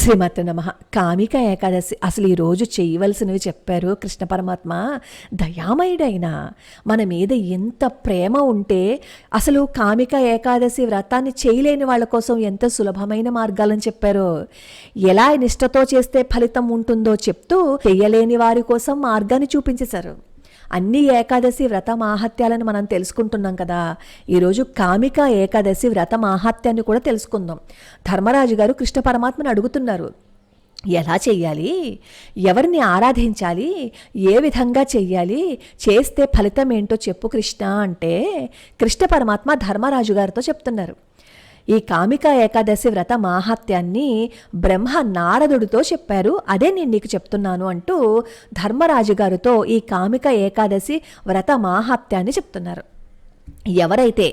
శ్రీమతే నమః. కామిక ఏకాదశి అసలు ఈరోజు చేయవలసినవి చెప్పారు కృష్ణ పరమాత్మ. దయామయుడైన మన మీద ఎంత ప్రేమ ఉంటే అసలు కామిక ఏకాదశి వ్రతాన్ని చేయలేని వాళ్ళ కోసం ఎంత సులభమైన మార్గాలని చెప్పారో, ఎలా నిష్ఠతో చేస్తే ఫలితం ఉంటుందో చెప్తూ చెయ్యలేని వారి కోసం మార్గాన్ని చూపించేశారు. అన్ని ఏకాదశి వ్రత మాహాత్యాలను మనం తెలుసుకుంటున్నాం కదా. ఈరోజు కామిక ఏకాదశి వ్రత మాహాత్యాన్ని కూడా తెలుసుకుందాం. ధర్మరాజు గారు కృష్ణ పరమాత్మను అడుగుతున్నారు, ఎలా చెయ్యాలి, ఎవరిని ఆరాధించాలి, ఏ విధంగా చెయ్యాలి, చేస్తే ఫలితం ఏంటో చెప్పు కృష్ణ అంటే కృష్ణ పరమాత్మ ధర్మరాజు గారితో చెప్తున్నారు. ఈ కామిక ఏకాదశి వ్రత మాహాత్యాన్ని బ్రహ్మ నారదుడితో చెప్పారు, అదే నేను నీకు చెప్తున్నాను అంటూ ధర్మరాజు గారితో ఈ కామిక ఏకాదశి వ్రత మాహాత్యాన్ని చెప్తున్నారు. ఎవరైతే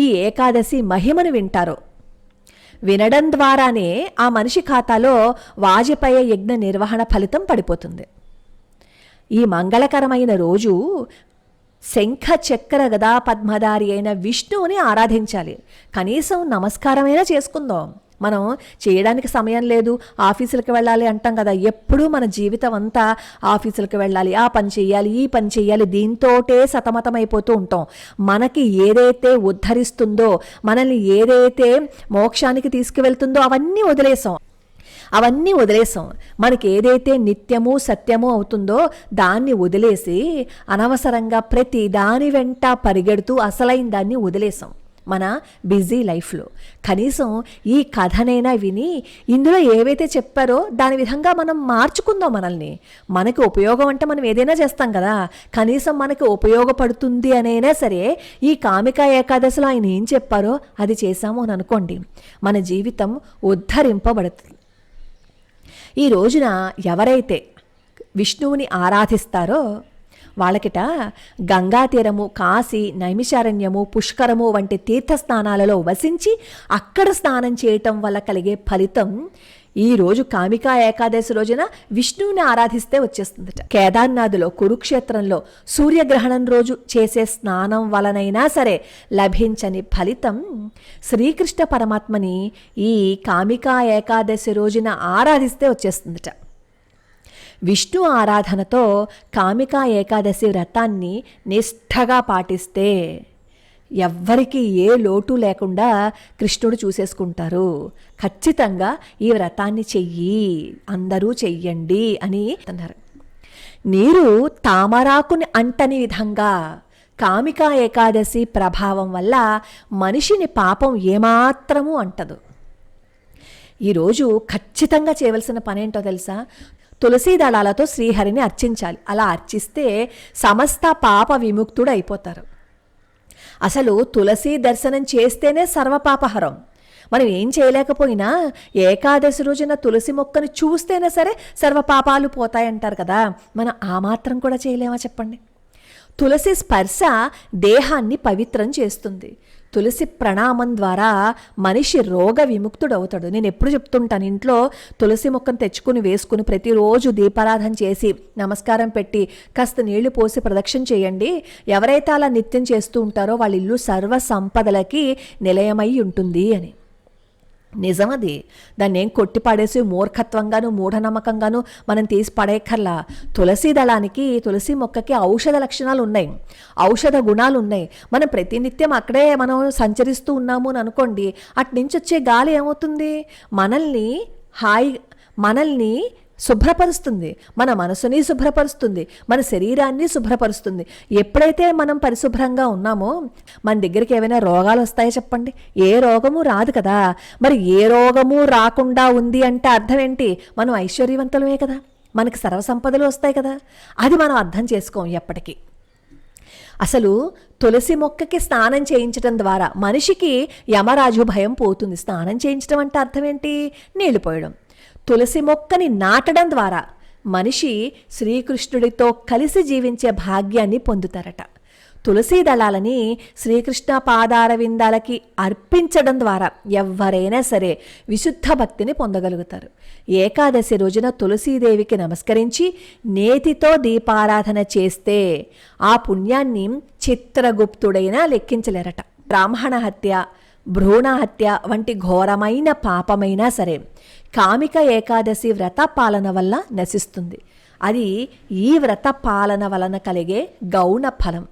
ఈ ఏకాదశి మహిమను వింటారో, వినడం ద్వారానే ఆ మనిషి ఖాతాలో వాజపేయ యజ్ఞ నిర్వహణ ఫలితం పడిపోతుంది. ఈ మంగళకరమైన రోజు శంఖ చక్ర గదా పద్మధారి అయిన విష్ణువుని ఆరాధించాలి. కనీసం నమస్కారమైనా చేసుకుందాం. మనం చేయడానికి సమయం లేదు, ఆఫీసులకు వెళ్ళాలి అంటాం కదా. ఎప్పుడూ మన జీవితం అంతా ఆఫీసులకు వెళ్ళాలి, ఆ పని చేయాలి, ఈ పని చేయాలి, దీంతోటే సతమతమైపోతూ ఉంటాం. మనకి ఏదైతే ఉద్ధరిస్తుందో, మనల్ని ఏదైతే మోక్షానికి తీసుకువెళ్తుందో అవన్నీ వదిలేసాం. మనకి ఏదైతే నిత్యము సత్యము అవుతుందో దాన్ని వదిలేసి అనవసరంగా ప్రతి దాని వెంట పరిగెడుతూ అసలైన దాన్ని వదిలేసాం మన బిజీ లైఫ్లో. కనీసం ఈ కథనైనా విని ఇందులో ఏవైతే చెప్పారో దాని విధంగా మనం మార్చుకుందాం. మనకి ఉపయోగం అంటే మనం ఏదైనా చేస్తాం కదా, కనీసం మనకి ఉపయోగపడుతుంది అనైనా సరే ఈ కామిక ఏకాదశిలో ఆయన ఏం చెప్పారో అది చేశాము అని అనుకోండి, మన జీవితం ఉద్ధరింపబడుతుంది. ఈ రోజున ఎవరైతే విష్ణువుని ఆరాధిస్తారో వాళ్ళకిట గంగా తీరము, కాశీ, నైమిషారణ్యము, పుష్కరము వంటి తీర్థస్నానాలలో వసించి అక్కడ స్నానం చేయటం వల్ల కలిగే ఫలితం ఈరోజు కామికా ఏకాదశి రోజున విష్ణువుని ఆరాధిస్తే వచ్చేస్తుందట. కేదార్నాథ్లో, కురుక్షేత్రంలో సూర్యగ్రహణం రోజు చేసే స్నానం వలనైనా సరే లభించని ఫలితం శ్రీకృష్ణ పరమాత్మని ఈ కామికా ఏకాదశి రోజున ఆరాధిస్తే వచ్చేస్తుందట. విష్ణు ఆరాధనతో కామికా ఏకాదశి వ్రతాన్ని నిష్ఠగా పాటిస్తే ఎవ్వరికి ఏ లోటు లేకుండా కృష్ణుడు చూసేసుకుంటారు. ఖచ్చితంగా ఈ వ్రతాన్ని చెయ్యి, అందరూ చెయ్యండి అని అన్నారు. నీరు తామరాకుని అంటని విధంగా కామికా ఏకాదశి ప్రభావం వల్ల మనిషిని పాపం ఏమాత్రము అంటదు. ఈరోజు ఖచ్చితంగా చేయవలసిన పనేంటో తెలుసా? తులసీ దళాలతో శ్రీహరిని అర్చించాలి. అలా అర్చిస్తే సమస్త పాప విముక్తుడు అయిపోతారు. అసలు తులసి దర్శనం చేస్తేనే సర్వపాపహరం. మనం ఏం చేయలేకపోయినా ఏకాదశి రోజున తులసి మొక్కను చూస్తేనే సరే సర్వపాపాలు పోతాయంటారు కదా. మనం ఆ మాత్రం కూడా చేయలేమా చెప్పండి? తులసి స్పర్శ దేహాన్ని పవిత్రం చేస్తుంది. తులసి ప్రణామం ద్వారా మనిషి రోగ విముక్తుడవుతాడు. నేను ఎప్పుడు చెప్తుంటాను, ఇంట్లో తులసి మొక్కను తెచ్చుకుని వేసుకుని ప్రతిరోజు దీపారాధన చేసి నమస్కారం పెట్టి కాస్త నీళ్లు పోసి ప్రదక్షిణ చేయండి. ఎవరైతే అలా నిత్యం చేస్తూ ఉంటారో వాళ్ళ ఇల్లు సర్వ సంపదలకి నిలయమై ఉంటుంది అని. నిజమది. దాన్ని ఏం కొట్టిపాడేసి మూర్ఖత్వంగాను మూఢనమ్మకంగాను మనం తీసి పడేయక్కర్లా. తులసి దళానికి, తులసి మొక్కకి ఔషధ లక్షణాలు ఉన్నాయి, ఔషధ గుణాలు ఉన్నాయి. మనం ప్రతినిత్యం అక్కడే మనం సంచరిస్తూ ఉన్నాము అని అనుకోండి, అట్నుంచి వచ్చే గాలి ఏమవుతుంది, మనల్ని శుభ్రపరుస్తుంది, మన మనసుని శుభ్రపరుస్తుంది, మన శరీరాన్ని శుభ్రపరుస్తుంది. ఎప్పుడైతే మనం పరిశుభ్రంగా ఉన్నామో మన దగ్గరికి ఏమైనా రోగాలు వస్తాయో చెప్పండి? ఏ రోగము రాదు కదా. మరి ఏ రోగము రాకుండా ఉంది అంటే అర్థం ఏంటి? మనం ఐశ్వర్యవంతులమే కదా, మనకి సర్వసంపదలు వస్తాయి కదా. అది మనం అర్థం చేసుకోం ఎప్పటికీ. అసలు తులసి మొక్కకి స్నానం చేయించడం ద్వారా మనిషికి యమరాజు భయం పోతుంది. స్నానం చేయించడం అంటే అర్థం ఏంటి? నీళ్లు పోయడం. తులసి మొక్కని నాటడం ద్వారా మనిషి శ్రీకృష్ణుడితో కలిసి జీవించే భాగ్యాన్ని పొందుతారట. తులసీ దళాలని శ్రీకృష్ణ పాదార విందాలకి అర్పించడం ద్వారా ఎవరైనా సరే విశుద్ధ భక్తిని పొందగలుగుతారు. ఏకాదశి రోజున తులసీదేవికి నమస్కరించి నేతితో దీపారాధన చేస్తే ఆ పుణ్యాన్ని చిత్రగుప్తుడైనా లెక్కించలేరట. బ్రాహ్మణ హత్య, భ్రూణ హత్య వంటి ఘోరమైన పాపమైనా సరే కామిక ఏకాదశి వ్రత పాలన వల్ల నశిస్తుంది. అది ఈ వ్రత పాలన వలన కలిగే గౌణ ఫలం.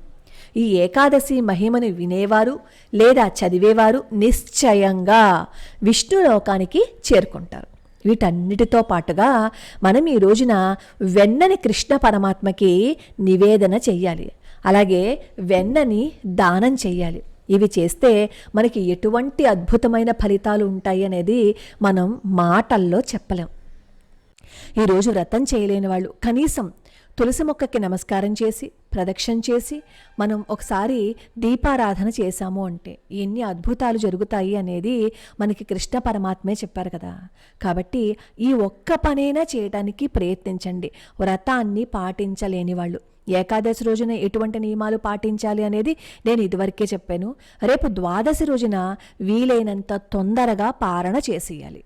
ఈ ఏకాదశి మహిమను వినేవారు లేదా చదివేవారు నిశ్చయంగా విష్ణులోకానికి చేరుకుంటారు. వీటన్నిటితో పాటుగా మనం ఈ రోజున వెన్నని కృష్ణ పరమాత్మకి నివేదన చెయ్యాలి. అలాగే వెన్నని దానం చెయ్యాలి. ఇవి చేస్తే మనకి ఎటువంటి అద్భుతమైన ఫలితాలు ఉంటాయి అనేది మనం మాటల్లో చెప్పలేం. ఈరోజు వ్రతం చేయలేని వాళ్ళు కనీసం తులసి మొక్కకి నమస్కారం చేసి ప్రదక్షిణ చేసి మనం ఒకసారి దీపారాధన చేశాము అంటే ఎన్ని అద్భుతాలు జరుగుతాయి అనేది మనకి కృష్ణ పరమాత్మే చెప్పారు కదా. కాబట్టి ఈ ఒక్క పనైనా చేయడానికి ప్రయత్నించండి. వ్రతాన్ని పాటించలేని వాళ్ళు ఏకాదశి రోజున ఎటువంటి నియమాలు పాటించాలి అనేది నేను ఇదివరకే చెప్పాను. రేపు ద్వాదశి రోజున వీలైనంత తొందరగా పారణ చేసేయాలి.